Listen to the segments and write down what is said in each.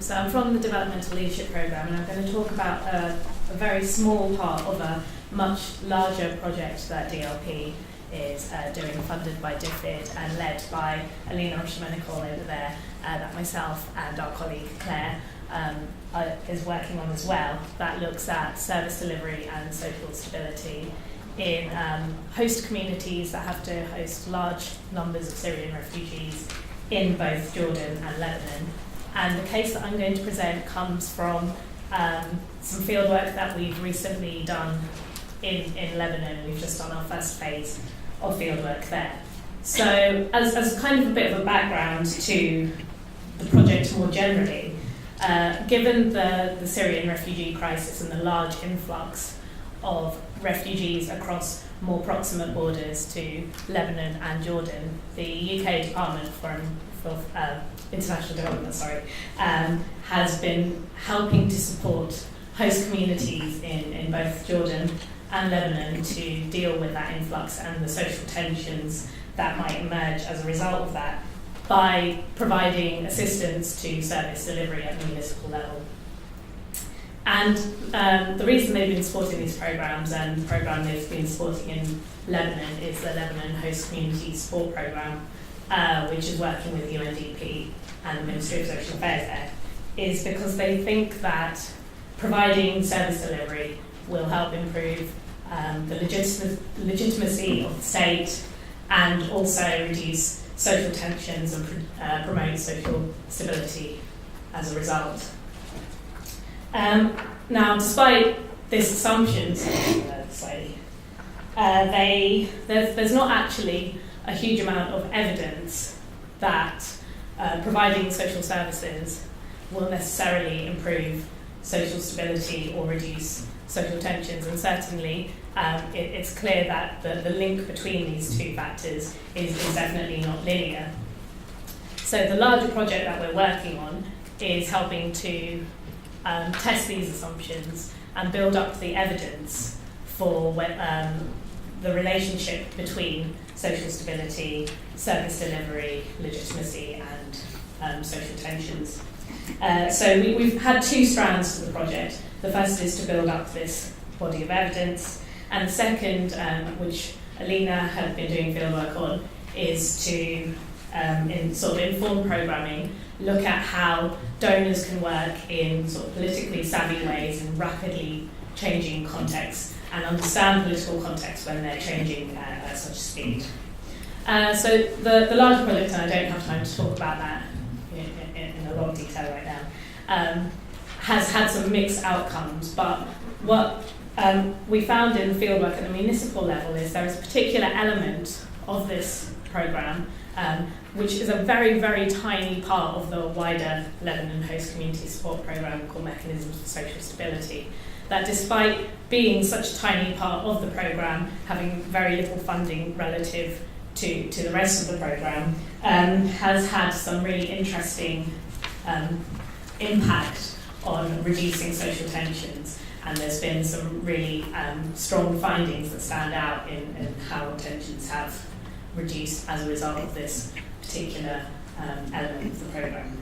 So I'm from the Developmental Leadership Programme, and I'm going to talk about a very small part of a much larger project that DLP is doing, funded by DFID and led by Alina Rocha Menocal over there, that myself and our colleague Claire is working on as well, that looks at service delivery and social stability in host communities that have to host large numbers of Syrian refugees in both Jordan and Lebanon. And the case that I'm going to present comes from some fieldwork that we've recently done in Lebanon. We've just done our first phase of fieldwork there. So as kind of a bit of a background to the project more generally, given the Syrian refugee crisis and the large influx of refugees across more proximate borders to Lebanon and Jordan, the UK Department for International Development has been helping to support host communities in both Jordan and Lebanon to deal with that influx and the social tensions that might emerge as a result of that by providing assistance to service delivery at the municipal level. And the reason they've been supporting these programs, and the program they've been supporting in Lebanon is the Lebanon Host Community Support Program, which is working with UNDP and the Ministry of Social Affairs there, is because they think that providing service delivery will help improve the legitimacy of the state and also reduce social tensions and promote social stability as a result. Now, despite this assumption, there's not actually a huge amount of evidence that providing social services will necessarily improve social stability or reduce social tensions, and certainly it's clear that the link between these two factors is definitely not linear. So the larger project that we're working on is helping to test these assumptions and build up the evidence for the relationship between social stability, service delivery, legitimacy, and social tensions. So we've had two strands to the project. The first is to build up this body of evidence, and the second, which Alina had been doing fieldwork on, is to, in sort of informed programming, look at how donors can work in sort of politically savvy ways in rapidly changing contexts and understand political context when they're changing at such speed. So the larger project, and I don't have time to talk about that in a lot of detail right now, has had some mixed outcomes, but what we found in the fieldwork at the municipal level is there is a particular element of this programme which is a very, very tiny part of the wider Lebanon Host Community Support Programme called Mechanisms for Social Stability, that despite being such a tiny part of the programme, having very little funding relative to the rest of the programme, has had some really interesting impact on reducing social tensions. And there's been some really strong findings that stand out in how tensions have reduced as a result of this particular element of the programme.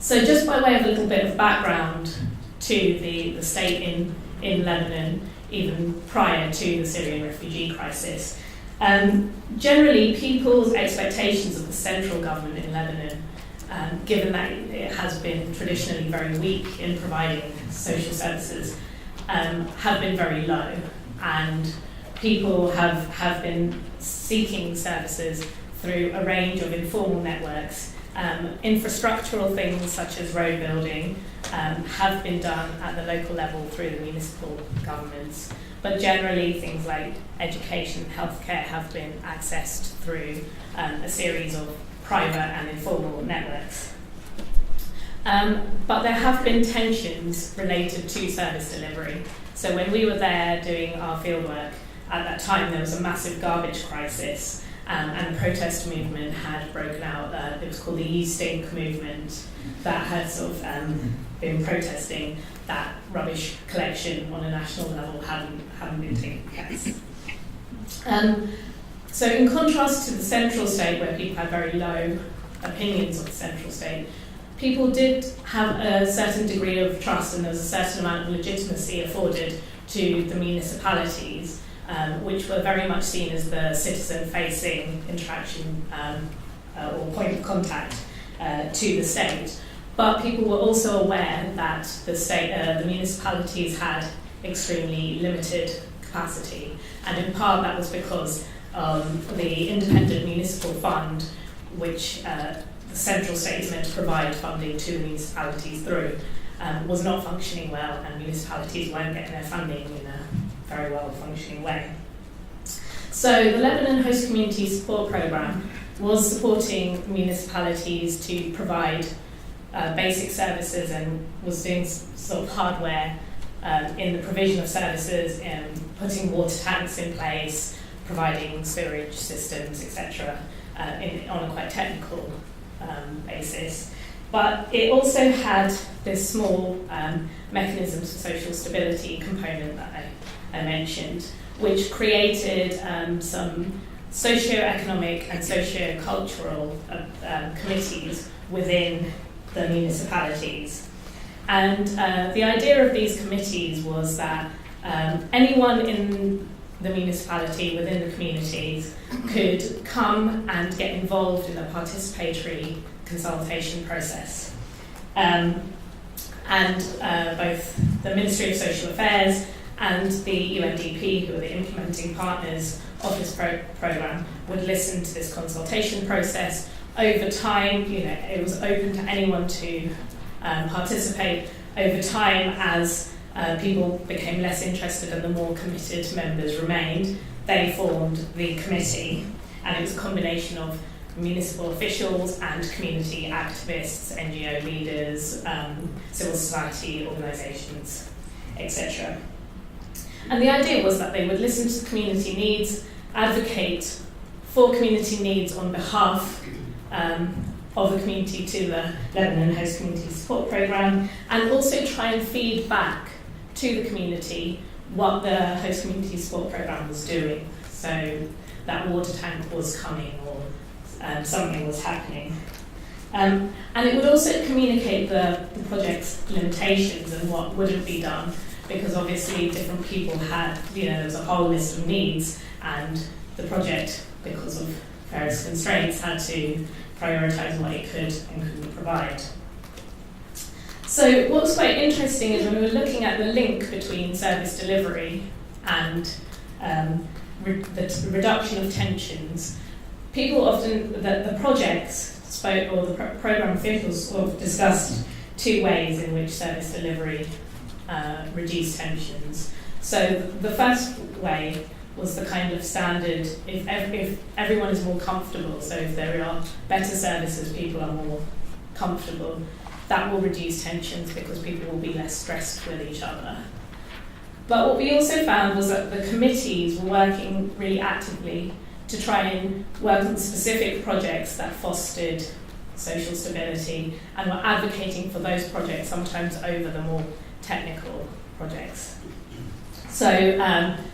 So just by way of a little bit of background to the state in Lebanon, even prior to the Syrian refugee crisis, generally people's expectations of the central government in Lebanon, given that it has been traditionally very weak in providing social services, have been very low, and people have been seeking services through a range of informal networks. Infrastructural things such as road building have been done at the local level through the municipal governments, but generally things like education and healthcare have been accessed through a series of private and informal networks. But there have been tensions related to service delivery. So when we were there doing our fieldwork, at that time there was a massive garbage crisis, and a protest movement had broken out. It was called the You Stink movement, that had sort of been protesting that rubbish collection on a national level hadn't been taking place. So in contrast to the central state, where people had very low opinions of the central state, people did have a certain degree of trust, and there was a certain amount of legitimacy afforded to the municipalities, which were very much seen as the citizen-facing interaction or point of contact to the state. But people were also aware that the municipalities had extremely limited capacity, and in part that was because the independent municipal fund, which the central state is meant to provide funding to the municipalities through, was not functioning well, and municipalities weren't getting their funding in a very well functioning way. So the Lebanon Host Community Support Programme was supporting municipalities to provide basic services, and was doing sort of hardware in the provision of services, in putting water tanks in place, providing sewerage systems, etc., on a quite technical basis. But it also had this small mechanisms for social stability component that I mentioned, which created some socio-economic and socio-cultural committees within the municipalities. And the idea of these committees was that anyone in the municipality, within the communities, could come and get involved in the participatory consultation process. And both the Ministry of Social Affairs and the UNDP, who are the implementing partners of this programme, would listen to this consultation process. Over time, it was open to anyone to participate. Over time, as people became less interested and the more committed members remained, they formed the committee, and it was a combination of municipal officials and community activists, NGO leaders, civil society organisations, etc. And the idea was that they would listen to community needs, advocate for community needs on behalf of the community to the Lebanon Host Community Support Programme, and also try and feed back to the community what the Host Community Support Programme was doing. So that water tank was coming, or something was happening. And it would also communicate the project's limitations and what wouldn't be done, because obviously different people had, there was a whole list of needs, and the project, because of various constraints, had to prioritise what it could and couldn't provide. So what's quite interesting is when we were looking at the link between service delivery and the reduction of tensions, people often, the projects spoke, or the programme officials sort of discussed two ways in which service delivery reduced tensions. So the first way was the kind of standard, if everyone is more comfortable, so if there are better services, people are more comfortable, that will reduce tensions because people will be less stressed with each other. But what we also found was that the committees were working really actively to try and work on specific projects that fostered social stability, and were advocating for those projects sometimes over the more technical projects. So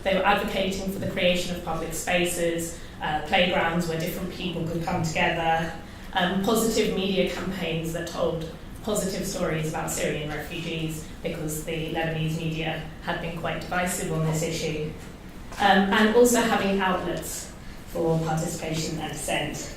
they were advocating for the creation of public spaces, playgrounds where different people could come together, positive media campaigns that told positive stories about Syrian refugees, because the Lebanese media had been quite divisive on this issue, and also having outlets for participation and dissent.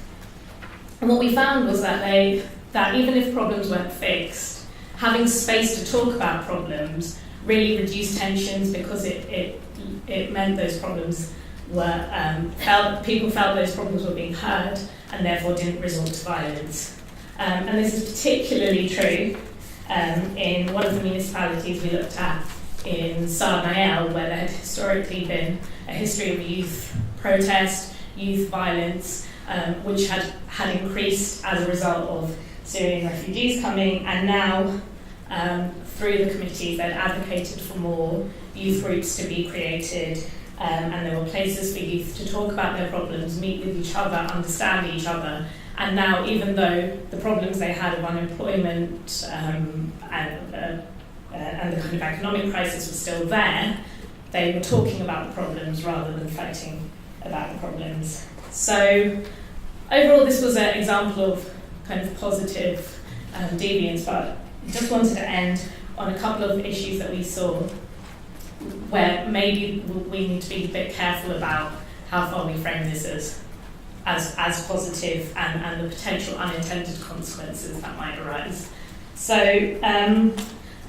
And what we found was that even if problems weren't fixed, having space to talk about problems really reduced tensions, because it meant those problems were people felt those problems were being heard and therefore didn't resort to violence. And this is particularly true in one of the municipalities we looked at in Suda Perera, where there had historically been a history of youth protest, youth violence, which had increased as a result of Syrian refugees coming, and now through the committees they'd advocated for more youth groups to be created, and there were places for youth to talk about their problems, meet with each other, understand each other. And now, even though the problems they had of unemployment and the kind of economic crisis was still there, they were talking about the problems rather than fighting about the problems. So overall, this was an example of kind of positive Deviance, but just wanted to end on a couple of issues that we saw where maybe we need to be a bit careful about how far we frame this as positive and the potential unintended consequences that might arise. So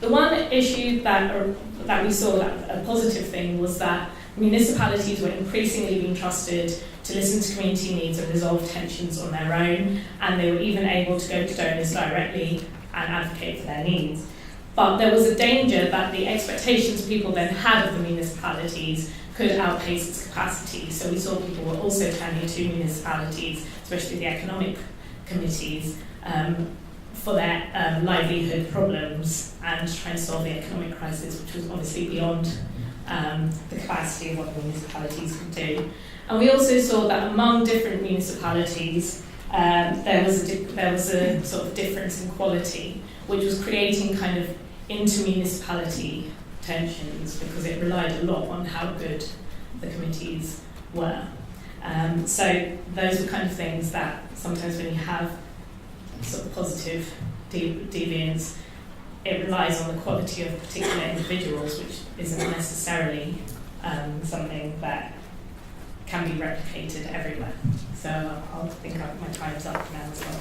the one issue that we saw, that a positive thing, was that municipalities were increasingly being trusted to listen to community needs and resolve tensions on their own, and they were even able to go to donors directly and advocate for their needs. But there was a danger that the expectations people then had of the municipalities could outpace its capacity. So we saw people were also turning to municipalities, especially the economic committees, for their livelihood problems and trying to solve the economic crisis, which was obviously beyond the capacity of what the municipalities could do. And we also saw that among different municipalities, there was a sort of difference in quality, which was creating kind of inter-municipality tensions because it relied a lot on how good the committees were. So those are kind of things that sometimes when you have sort of positive deviance, it relies on the quality of particular individuals, which isn't necessarily something that can be replicated everywhere. So I think my time's up now as well.